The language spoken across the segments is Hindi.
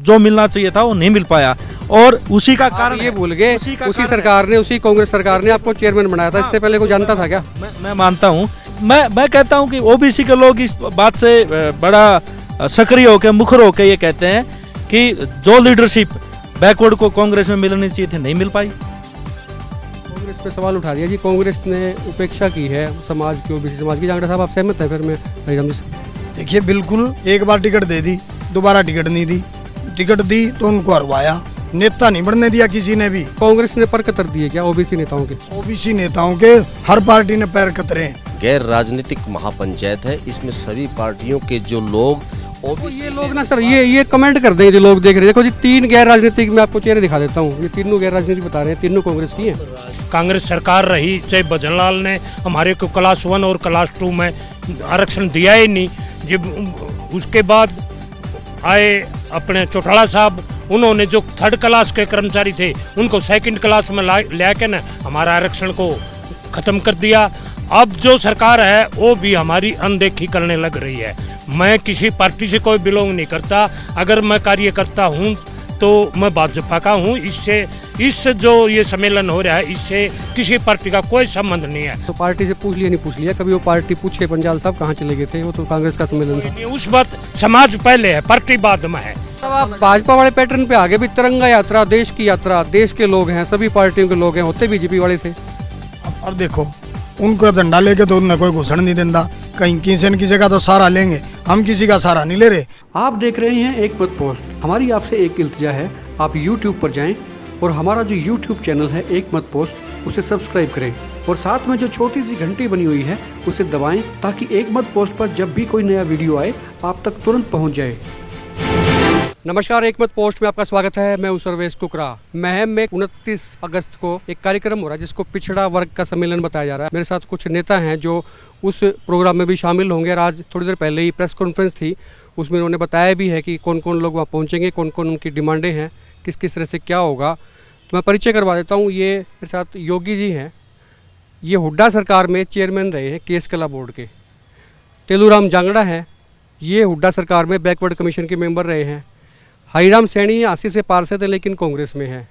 जो मिलना चाहिए था वो नहीं मिल पाया, और उसी का कारण ये भूल गए उसी सरकार ने, उसी कांग्रेस सरकार ने आपको चेयरमैन बनाया था। इससे पहले कोई जानता था क्या? मैं मानता हूँ, मैं कहता हूँ कि ओबीसी के लोग इस बात से बड़ा सक्रिय होकर, मुखर होकर ये कहते हैं कि जो लीडरशिप बैकवर्ड को कांग्रेस में मिलनी चाहिए थी नहीं मिल पाई। कांग्रेस पे सवाल उठा दिया जी, कांग्रेस ने उपेक्षा की है समाज की, ओबीसी समाज की। जांगड़ा साहब आप सहमत हैं? फिर मैं हरिराम जी। देखिए बिल्कुल, एक बार टिकट दे दी, दोबारा टिकट नहीं दी, टिकट दी तो उनको हरवाया, नेता नहीं बनने दिया किसी ने भी। कांग्रेस ने पर कतर दिए क्या ओबीसी नेताओं के? ओबीसी नेताओं के हर पार्टी ने पैर कतरे हैं। गैर राजनीतिक महापंचायत है, इसमें सभी पार्टियों के जो लोग ये लोग ना सर, ये कमेंट कर देंगे जो लोग देख रहे हैं। देखो जी, 3 गैर राजनीतिक मैं आपको चेहरे दिखा देता हूँ, ये तीनों गैर राजनीतिक बता रहे हैं, तीनों कांग्रेस की हैं। कांग्रेस सरकार रही, चाहे भजनलाल ने हमारे को क्लास 1 और क्लास 2 में आरक्षण दिया ही नहीं। जब उसके बाद आए अपने चौटाला साहब, उन्होंने जो 3rd क्लास के कर्मचारी थे उनको 2nd क्लास में ला के ना हमारा आरक्षण को ख़त्म कर दिया। अब जो सरकार है वो भी हमारी अनदेखी करने लग रही है। मैं किसी पार्टी से कोई बिलोंग नहीं करता, अगर मैं कार्य करता हूँ तो मैं भाजपा का हूँ। इससे जो ये सम्मेलन हो रहा है, इससे किसी पार्टी का कोई संबंध नहीं है। तो पार्टी से पूछ लिया नहीं पूछ लिया कभी वो पार्टी पूछे पंजाल साहब कहाँ चले गए थे? वो तो कांग्रेस का सम्मेलन था। उस बात समाज पहले है, पार्टी बाद में है। तब आप भाजपा वाले पैटर्न पे आगे भी तिरंगा यात्रा, देश की यात्रा, देश के लोग हैं, सभी पार्टियों के लोग हैं, होते बीजेपी वाले थे। अब देखो, उनको डंडा लेके तो उन्हें कोई घुसण नहीं देता, कहीं किसी न किसी का तो सहारा लेंगे, हम किसी का सहारा नहीं ले रहे। आप देख रहे हैं एक मत पोस्ट। हमारी आपसे एक इल्तिजा है, आप YouTube पर जाएं और हमारा जो YouTube चैनल है एक मत पोस्ट, उसे सब्सक्राइब करें और साथ में जो छोटी सी घंटी बनी हुई है उसे दबाएं, ताकि एक मत पोस्ट पर जब भी कोई नया वीडियो आए आप तक तुरंत पहुंच जाए। नमस्कार, एक मत पोस्ट में आपका स्वागत है। मैं हूं सर्वेश कुकरा। महम में 29 अगस्त को एक कार्यक्रम हो रहा है जिसको पिछड़ा वर्ग का सम्मेलन बताया जा रहा है। मेरे साथ कुछ नेता हैं जो उस प्रोग्राम में भी शामिल होंगे। और आज थोड़ी देर पहले ही प्रेस कॉन्फ्रेंस थी, उसमें उन्होंने बताया भी है कि कौन कौन लोग वहाँ पहुँचेंगे, कौन कौन उनकी डिमांडें हैं, किस किस तरह से क्या होगा। तो मैं परिचय करवा देता हूँ। ये मेरे साथ योगी जी हैं, ये हुड्डा सरकार में चेयरमैन रहे हैं केस कला बोर्ड के। तेलूराम जांगड़ा हैं, ये हुड्डा सरकार में बैकवर्ड कमीशन के मेंबर रहे हैं। हरिराम सैनी 80 से पार्षद है लेकिन कांग्रेस में है।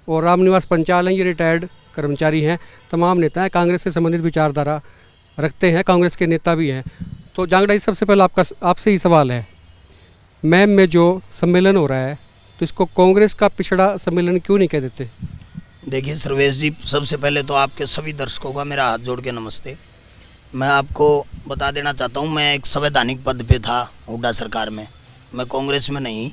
और रामनिवास पंचाल हैं, ये रिटायर्ड कर्मचारी हैं। तमाम नेता हैं, कांग्रेस से संबंधित विचारधारा रखते हैं, कांग्रेस के नेता भी हैं। तो जांगड़ा जी, सबसे पहले आपसे ही सवाल है, मैम में जो सम्मेलन हो रहा है तो इसको कांग्रेस का पिछड़ा सम्मेलन क्यों नहीं कह देते? देखिए सर्वेश जी, सबसे पहले तो आपके सभी दर्शकों का मेरा हाथ जोड़ के नमस्ते। मैं आपको बता देना चाहता हूँ, मैं एक संवैधानिक पद पे था हुड्डा सरकार में, मैं कांग्रेस में नहीं,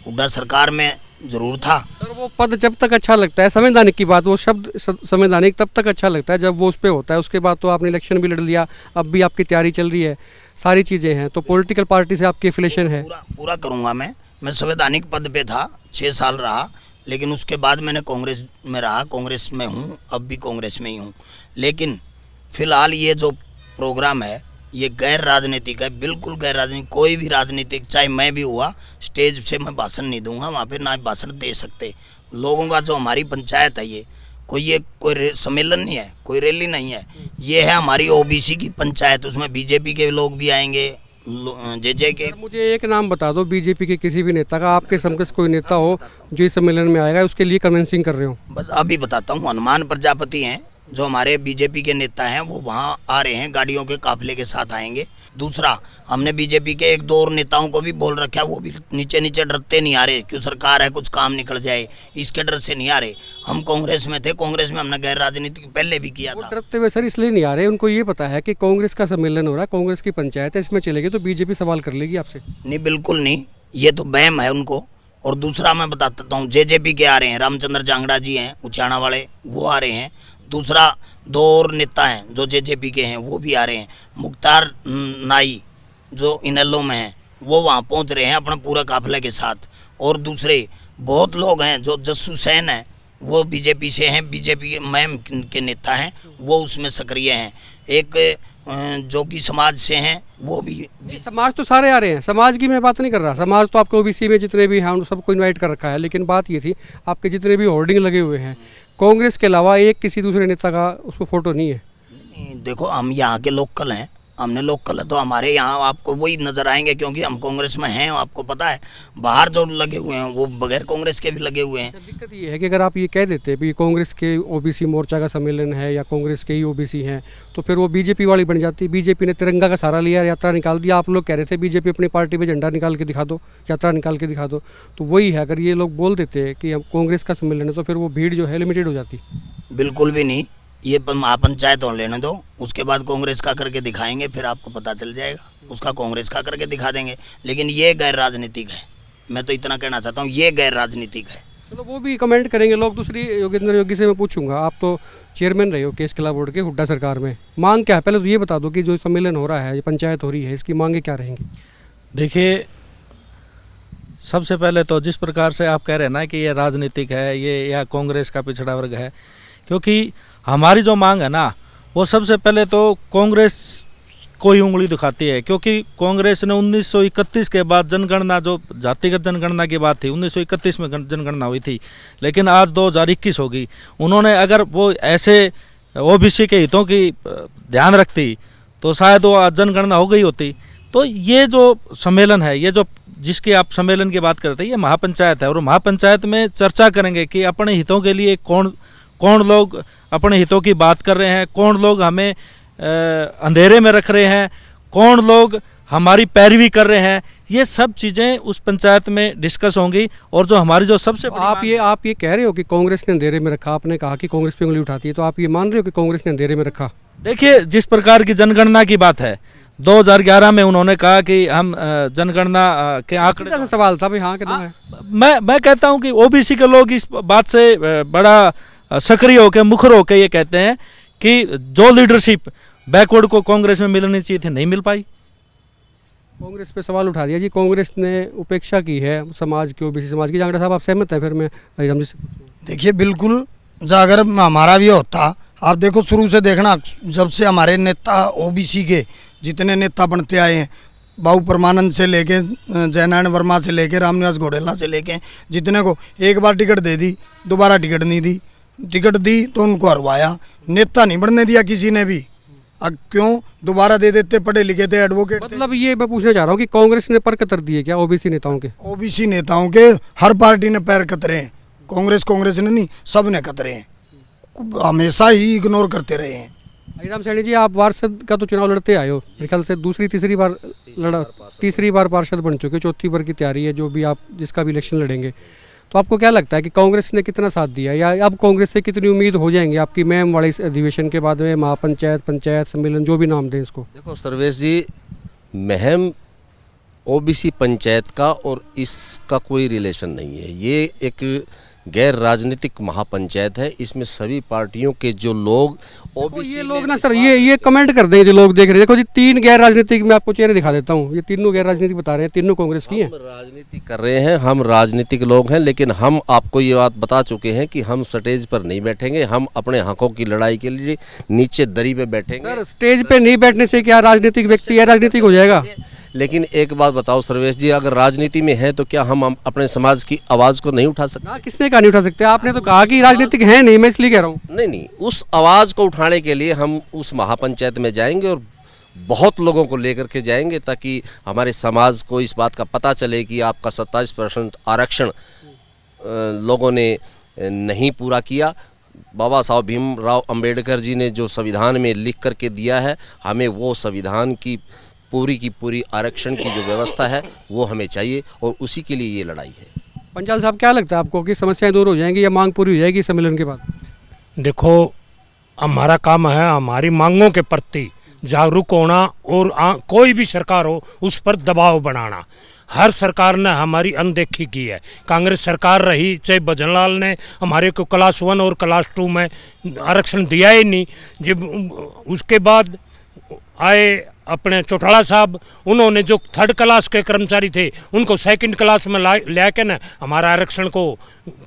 हुड्डा सरकार में जरूर था। सर वो पद जब तक अच्छा लगता है, संवैधानिक की बात, वो शब्द संवैधानिक तब तक अच्छा लगता है जब वो उस पर होता है। उसके बाद तो आपने इलेक्शन भी लड़ लिया, अब भी आपकी तैयारी चल रही है, सारी चीज़ें हैं। तो पॉलिटिकल पार्टी से आपकी एफिलिएशन है? पूरा करूँगा मैं संवैधानिक पद पे था, 6 साल रहा, लेकिन उसके बाद मैंने कांग्रेस में रहा, कांग्रेस में हूँ, अब भी कांग्रेस में ही हूँ। लेकिन फिलहाल ये जो प्रोग्राम है ये गैर राजनीतिक है, बिल्कुल गैर राजनीतिक। कोई भी राजनीतिक, चाहे मैं भी हुआ, स्टेज से मैं भाषण नहीं दूंगा, वहाँ पे ना भाषण दे सकते। लोगों का जो हमारी पंचायत है, ये कोई सम्मेलन नहीं है, कोई रैली नहीं है, ये है हमारी ओबीसी की पंचायत। उसमें बीजेपी के लोग भी आएंगे, जे के। मुझे एक नाम बता दो बीजेपी के किसी भी नेता का, आपके समकक्ष कोई नेता हो जो इस सम्मेलन में आएगा, उसके लिए कन्विंसिंग कर रहे हो। बस अभी बताता हूँ, हनुमान प्रजापति हैं जो हमारे बीजेपी के नेता हैं, वो वहाँ आ रहे हैं, गाड़ियों के काफिले के साथ आएंगे। दूसरा, हमने बीजेपी के 1-2 और नेताओं को भी बोल रखा है, वो भी नीचे डरते नहीं आ रहे, क्यों सरकार है कुछ काम निकल जाए, इसके डर से नहीं आ रहे। हम कांग्रेस में थे, कांग्रेस में हमने गैर राजनीति पहले भी किया था। डरते हुए सर इसलिए नहीं आ रहे, उनको ये पता है कि कांग्रेस का सम्मेलन हो रहा है, कांग्रेस की पंचायत है, इसमें चलेगी तो बीजेपी सवाल कर लेगी आपसे। नहीं, बिल्कुल नहीं, ये तो वहम है उनको। और दूसरा मैं बताता हूँ, जेजेपी के आ रहे हैं, रामचंद्र जांगड़ा जी हैं उचाना वाले, वो आ रहे हैं। दूसरा, 2 और नेता हैं जो जेजेपी के हैं, वो भी आ रहे हैं। मुख्तार नाई जो इनेलो में हैं, वो वहाँ पहुँच रहे हैं अपना पूरा काफिले के साथ। और दूसरे बहुत लोग हैं, जो जस्सू सैन हैं, वो बीजेपी से हैं, बीजेपी मैम के नेता हैं, वो उसमें सक्रिय हैं। एक जोगी समाज से हैं, वो भी। समाज तो सारे आ रहे हैं, समाज की मैं बात नहीं कर रहा। समाज तो आपके ओबीसी में जितने भी हैं उन सबको इनवाइट कर रखा है, लेकिन बात ये थी आपके जितने भी होर्डिंग लगे हुए हैं, कांग्रेस के अलावा एक किसी दूसरे नेता का उसको फोटो नहीं है। नहीं, देखो हम यहाँ के लोकल हैं, हमने लोकल है तो हमारे यहाँ आपको वही नज़र आएंगे, क्योंकि हम कांग्रेस में हैं। आपको पता है बाहर जो लगे हुए हैं वो बगैर कांग्रेस के भी लगे हुए हैं। दिक्कत ये है कि अगर आप ये कह देते भी कांग्रेस के ओबीसी मोर्चा का सम्मेलन है या कांग्रेस के ही ओबीसी हैं, तो फिर वो बीजेपी वाली बन जाती। बीजेपी ने तिरंगा का सहारा लिया, यात्रा निकाल दिया। आप लोग कह रहे थे बीजेपी अपनी पार्टी पे झंडा निकाल के दिखा दो, यात्रा निकाल के दिखा दो। तो वही है, अगर ये लोग बोल देते कि हम कांग्रेस का सम्मेलन है तो फिर वो भीड़ जो है लिमिटेड हो जाती। बिल्कुल भी नहीं, ये महापंचायत होने लेने दो, उसके बाद कांग्रेस का करके दिखाएंगे, फिर आपको पता चल जाएगा। उसका कांग्रेस का करके दिखा देंगे, लेकिन ये गैर राजनीतिक है। मैं तो इतना कहना चाहता हूँ, ये गैर राजनीतिक है। चलो वो भी कमेंट करेंगे लोग। दूसरी योगेंद्र योगी से मैं पूछूंगा, आप तो चेयरमैन रहे हो केस किला बोर्ड के हुड्डा सरकार में, मांग क्या है? पहले तो ये बता दो कि जो सम्मेलन हो रहा है, ये पंचायत हो रही है, इसकी मांगे क्या रहेंगी? देखिए, सबसे पहले तो जिस प्रकार से आप कह रहे हैं ना कि ये राजनीतिक है, ये या कांग्रेस का पिछड़ा वर्ग है, क्योंकि हमारी जो मांग है ना वो सबसे पहले तो कांग्रेस को ही उंगली दिखाती है। क्योंकि कांग्रेस ने 1931 के बाद जनगणना, जो जातिगत जनगणना की बात थी, 1931 में जनगणना हुई थी, लेकिन आज 2021 होगी। उन्होंने अगर वो ऐसे ओबीसी के हितों की ध्यान रखती तो शायद वो आज जनगणना हो गई होती। तो ये जो सम्मेलन है, ये जो जिसकी आप सम्मेलन की बात करते हैं, ये महापंचायत है, और महापंचायत में चर्चा करेंगे कि अपने हितों के लिए कौन लोग अपने हितों की बात कर रहे हैं, कौन लोग हमें अंधेरे में रख रहे हैं, कौन लोग हमारी पैरवी कर रहे हैं। ये सब चीज़ें उस पंचायत में डिस्कस होंगी। और जो हमारी जो सबसे आप ये कह रहे हो कि कांग्रेस ने अंधेरे में रखा, आपने कहा कि कांग्रेस पे उंगली उठाती है, तो आप ये मान रहे हो कि कांग्रेस ने अंधेरे में रखा? देखिए, जिस प्रकार की जनगणना की बात है, 2011 में उन्होंने कहा कि हम जनगणना के आंकड़े, सवाल था भाई, हाँ कितना है? मैं कहता हूं कि ओबीसी के लोग इस बात से बड़ा सक्रिय होकर, मुखर होकर ये कहते हैं कि जो लीडरशिप बैकवर्ड को कांग्रेस में मिलनी चाहिए थी, नहीं मिल पाई। कांग्रेस पे सवाल उठा दिया जी, कांग्रेस ने उपेक्षा की है समाज की, ओबीसी समाज की। जांगड़ा साहब, आप सहमत हैं? फिर मैं हरिराम जी से पूछूंगा। देखिए, बिल्कुल, अगर हमारा भी होता, आप देखो शुरू से देखना, जब से हमारे नेता ओबीसी के जितने नेता बनते आए हैं, बाबू परमानंद से लेके जयनारायण वर्मा से लेके रामनिवास घोडेला से लेके, जितने को एक बार टिकट दे दी, दोबारा टिकट नहीं दी, टिकट दी तो उनको हरवाया, नेता नहीं बनने दिया किसी ने भी। अब क्यों दोबारा दे देते? पढ़े लिखे थे, एडवोकेट थे। मतलब ये मैं पूछना चाह रहा हूँ कि कांग्रेस ने पर कतर दिए क्या ओबीसी नेताओं के? ओबीसी नेताओं के हर पार्टी ने पैर कतरे हैं, कांग्रेस ने नहीं, सब ने कतरे हैं, हमेशा ही इग्नोर करते रहे हैं। हरिराम सैनी जी, आप वार्षद का तो चुनाव लड़ते आए हो, मेरे ख्याल से तीसरी बार पार्षद बन चुके, चौथी बार की तैयारी है जो भी आप जिसका भी इलेक्शन लड़ेंगे। तो आपको क्या लगता है कि कांग्रेस ने कितना साथ दिया, या अब कांग्रेस से कितनी उम्मीद हो जाएंगी आपकी मैम वाले इस अधिवेशन के बाद में, महापंचायत, पंचायत सम्मेलन, जो भी नाम दें इसको? देखो सर्वेश जी, महम ओबीसी पंचायत का और इसका कोई रिलेशन नहीं है। ये एक गैर राजनीतिक महापंचायत है। इसमें सभी पार्टियों के जो लोग ओबीसी, ये लोग ना सर, ये कमेंट कर देंगे जो लोग देख रहे हैं। देखो जी, 3 गैर राजनीतिक, मैं आपको चेहरे दिखा देता हूँ, ये तीनों गैर राजनीतिक बता रहे हैं, तीनों कांग्रेस की हैं। हम राजनीति कर रहे हैं, हम राजनीतिक लोग हैं, लेकिन हम आपको ये बात बता चुके हैं कि हम स्टेज पर नहीं बैठेंगे। हम अपने हकों की लड़ाई के लिए नीचे दरी पे बैठेंगे। सर, स्टेज पे नहीं बैठने से क्या राजनीतिक व्यक्ति है राजनीतिक हो जाएगा? लेकिन एक बात बताओ सर्वेश जी, अगर राजनीति में है तो क्या हम अपने समाज की आवाज़ को नहीं उठा सकते? किसने कहा नहीं उठा सकते? आपने तो कहा कि राजनीतिक है नहीं, मैं इसलिए कह रहा हूँ। नहीं, उस आवाज़ को उठाने के लिए हम उस महापंचायत में जाएंगे और बहुत लोगों को लेकर के जाएंगे, ताकि हमारे समाज को इस बात का पता चले कि आपका 27% आरक्षण लोगों ने नहीं पूरा किया। बाबा साहब भीमराव अंबेडकर जी ने जो संविधान में लिख करके दिया है, हमें वो संविधान की पूरी आरक्षण की जो व्यवस्था है वो हमें चाहिए, और उसी के लिए ये लड़ाई है। पंचाल साहब, क्या लगता है आपको कि समस्याएं दूर हो जाएंगी या मांग पूरी हो जाएगी सम्मेलन के बाद? देखो, हमारा काम है हमारी मांगों के प्रति जागरूक होना, और कोई भी सरकार हो उस पर दबाव बनाना। हर सरकार ने हमारी अनदेखी की है। कांग्रेस सरकार रही, चाहे भजनलाल ने हमारे को क्लास 1 और क्लास 2 में आरक्षण दिया ही नहीं। जब उसके बाद आए अपने चौटाला साहब, उन्होंने जो 3rd क्लास के कर्मचारी थे उनको 2nd क्लास में ला के ना हमारा आरक्षण को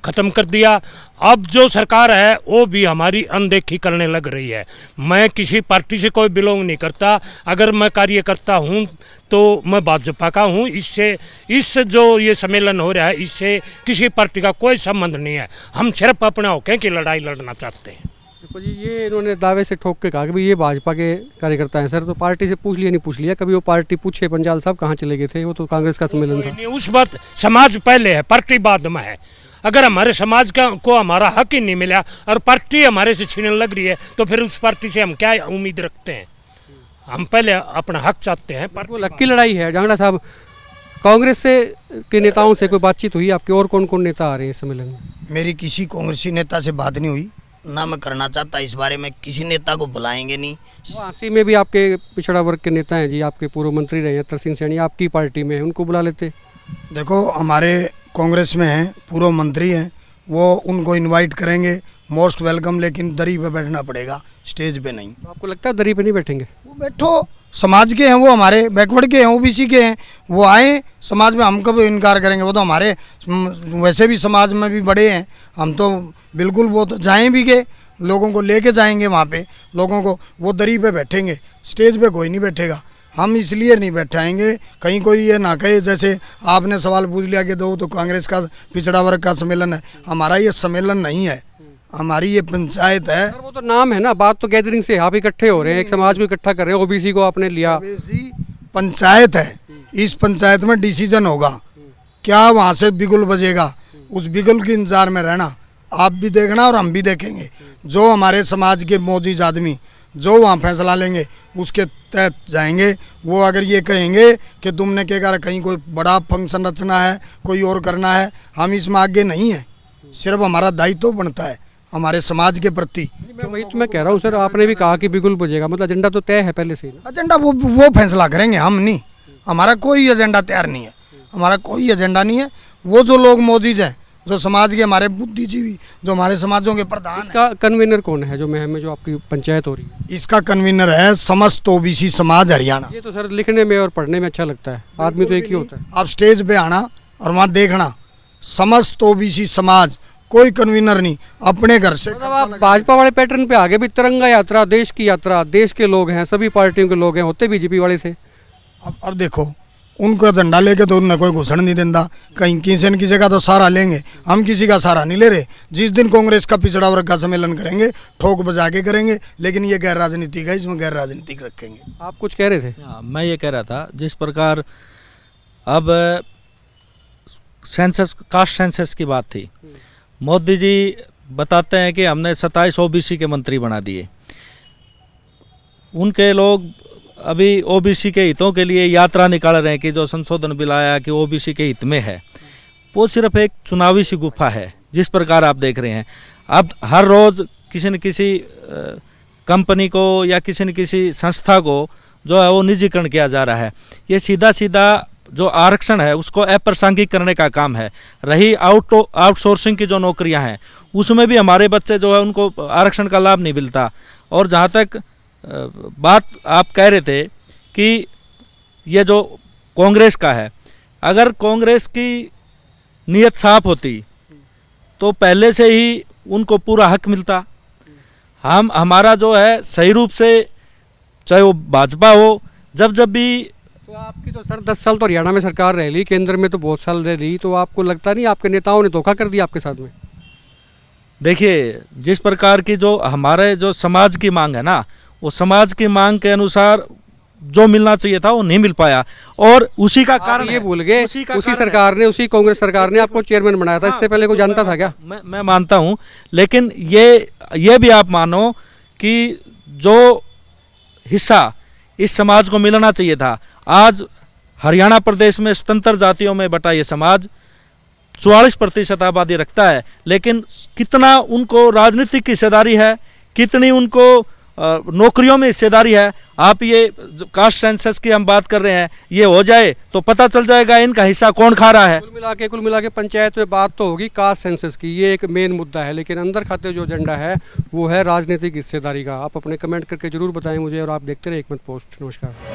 ख़त्म कर दिया। अब जो सरकार है वो भी हमारी अनदेखी करने लग रही है। मैं किसी पार्टी से कोई बिलोंग नहीं करता, अगर मैं कार्य करता हूँ तो मैं भाजपा का हूँ। इससे जो ये सम्मेलन हो रहा है, इससे किसी पार्टी का कोई संबंध नहीं है। हम सिर्फ अपने हकों की लड़ाई लड़ना चाहते हैं। तो जी ये इन्होंने दावे से ठोक के कहा कि भाई ये भाजपा के कार्यकर्ता हैं सर, तो पार्टी से पूछ लिया नहीं पूछ लिया कभी? वो पार्टी पूछे पंजाल साहब कहाँ चले गए थे? वो तो कांग्रेस का सम्मेलन था। नहीं, उस बात समाज पहले है, पार्टी बाद में है। अगर हमारे समाज का को हमारा हक ही नहीं मिला और पार्टी हमारे से छीनने लग रही है तो फिर उस पार्टी से हम क्या उम्मीद रखते हैं? हम पहले अपना हक चाहते हैं। वो हक की लड़ाई है। जांगड़ा साहब, कांग्रेस से के नेताओं से कोई बातचीत हुई आपके? और कौन कौन नेता आ रहे हैं इस सम्मेलन में? मेरी किसी कांग्रेसी नेता से बात नहीं हुई, ना मैं करना चाहता इस बारे में। किसी नेता को बुलाएंगे नहीं। वासी में भी आपके पिछड़ा वर्ग के नेता हैं जी, आपके पूर्व मंत्री रहे हैं तरसीम सैनी, आपकी पार्टी में है, उनको बुला लेते। देखो हमारे कांग्रेस में हैं, पूर्व मंत्री हैं, वो उनको इनवाइट करेंगे, मोस्ट वेलकम, लेकिन दरी पे बैठना पड़ेगा, स्टेज पे नहीं। तो आपको लगता है दरी पे नहीं बैठेंगे? वो बैठो, समाज के हैं वो, हमारे बैकवर्ड के हैं, ओबीसी के हैं, वो आए समाज में, हम कब इनकार करेंगे? वो तो हमारे वैसे भी समाज में भी बड़े हैं, हम तो बिल्कुल वो तो जाएं भी के, लोगों को लेके जाएंगे वहाँ पे, लोगों को वो दरी पे बैठेंगे, स्टेज पे कोई नहीं बैठेगा। हम इसलिए नहीं बैठाएंगे कहीं कोई ये ना कहे, जैसे आपने सवाल पूछ लिया कि दो तो कांग्रेस का पिछड़ा वर्ग का सम्मेलन है। हमारा ये सम्मेलन नहीं है, हमारी ये पंचायत है। वो तो नाम है ना, बात तो गैदरिंग से आप इकट्ठे हो रहे हैं, एक समाज को इकट्ठा कर रहे हैं, ओबीसी को आपने लिया। ओबीसी पंचायत है, इस पंचायत में डिसीजन होगा, क्या वहाँ से बिगुल बजेगा, उस बिगुल के इंतजार में रहना। आप भी देखना और हम भी देखेंगे। जो हमारे समाज के मौजूद आदमी जो वहाँ फैसला लेंगे उसके तहत जाएंगे। वो अगर ये कहेंगे कि तुमने क्या करा, कहीं कोई बड़ा फंक्शन रचना है, कोई और करना है, हम इसमें आगे नहीं है। सिर्फ हमारा दायित्व बनता है हमारे समाज के प्रति। मैं वही तो मैं कह रहा हूँ सर, आपने भी कहा कि बिगुल बजेगा, मतलब एजेंडा तो तय है पहले से। एजेंडा वो फैसला करेंगे, हम नहीं। हमारा कोई एजेंडा तैयार नहीं है, हमारा कोई एजेंडा नहीं है। वो जो लोग मौजूद हैं, जो समाज के हमारे बुद्धिजीवी, जो हमारे समाजों के प्रधान। इसका कन्वीनर कौन है जो में जो आपकी पंचायत हो रही है? इसका कन्वीनर है समस्त ओबीसी समाज हरियाणा। ये तो सर लिखने में और पढ़ने में अच्छा लगता है, आदमी तो एक ही होता है। आप स्टेज पे आना और वहाँ देखना, समस्त ओबीसी समाज, कोई कन्वीनर नहीं, अपने घर से। मतलब आप भाजपा वाले पैटर्न पे आगे भी, तिरंगा यात्रा, देश की यात्रा, देश के लोग हैं, सभी पार्टियों के लोग हैं, होते बीजेपी वाले थे। अब देखो, उनको डंडा लेके तो उन्हें कोई घुसण नहीं देता, कहीं किसी न किसी का तो सहारा लेंगे। हम किसी का सहारा नहीं ले रहे। जिस दिन कांग्रेस का पिछड़ा वर्ग का सम्मेलन करेंगे, ठोक बजा के करेंगे, लेकिन ये गैर राजनीतिक है, इसमें गैर राजनीतिक रखेंगे। आप कुछ कह रहे थे? मैं ये कह रहा था, जिस प्रकार अब सेंसस, कास्ट सेंसस की बात थी, मोदी जी बताते हैं कि हमने 27 ओबीसी के मंत्री बना दिए। उनके लोग अभी ओबीसी के हितों के लिए यात्रा निकाल रहे हैं कि जो संशोधन बिल आया कि ओबीसी के हित में है, वो सिर्फ एक चुनावी सी गुफा है। जिस प्रकार आप देख रहे हैं, अब हर रोज़ किसी न किसी कंपनी को या किसी न किसी संस्था को जो है वो निजीकरण किया जा रहा है। ये सीधा सीधा जो आरक्षण है उसको अप्रासंगिक करने का काम है। रही आउटसोर्सिंग की जो नौकरियां हैं, उसमें भी हमारे बच्चे जो है उनको आरक्षण का लाभ नहीं मिलता। और जहाँ तक बात आप कह रहे थे कि ये जो कांग्रेस का है, अगर कांग्रेस की नीयत साफ होती तो पहले से ही उनको पूरा हक मिलता। हमारा जो है सही रूप से, चाहे वो भाजपा हो, जब भी। तो आपकी तो सर 10 साल तो हरियाणा में सरकार रह ली, केंद्र में तो बहुत साल रह ली, तो आपको लगता नहीं आपके नेताओं ने धोखा कर दिया आपके साथ में? देखिए, जिस प्रकार की जो हमारे जो समाज की मांग है ना, वो समाज की मांग के अनुसार जो मिलना चाहिए था वो नहीं मिल पाया, और उसी का कारण ये भूल गए। उसी सरकार ने, उसी कांग्रेस सरकार ने आपको चेयरमैन बनाया था। इससे पहले कोई जानता था क्या? मैं मानता हूँ, लेकिन ये भी आप मानो कि जो हिस्सा इस समाज को मिलना चाहिए था, आज हरियाणा प्रदेश में स्वतंत्र जातियों में बटा ये समाज 44% आबादी रखता है, लेकिन कितना उनको राजनीतिक हिस्सेदारी है, कितनी उनको नौकरियों में हिस्सेदारी है। आप ये कास्ट सेंसस की हम बात कर रहे हैं, ये हो जाए तो पता चल जाएगा इनका हिस्सा कौन खा रहा है। कुल मिला के पंचायत में बात तो होगी कास्ट सेंसस की, ये एक मेन मुद्दा है, लेकिन अंदर खाते जो एजेंडा है वो है राजनीतिक हिस्सेदारी का। आप अपने कमेंट करके जरूर बताएं मुझे, और आप देखते रहे एक मत पोस्ट। नमस्कार।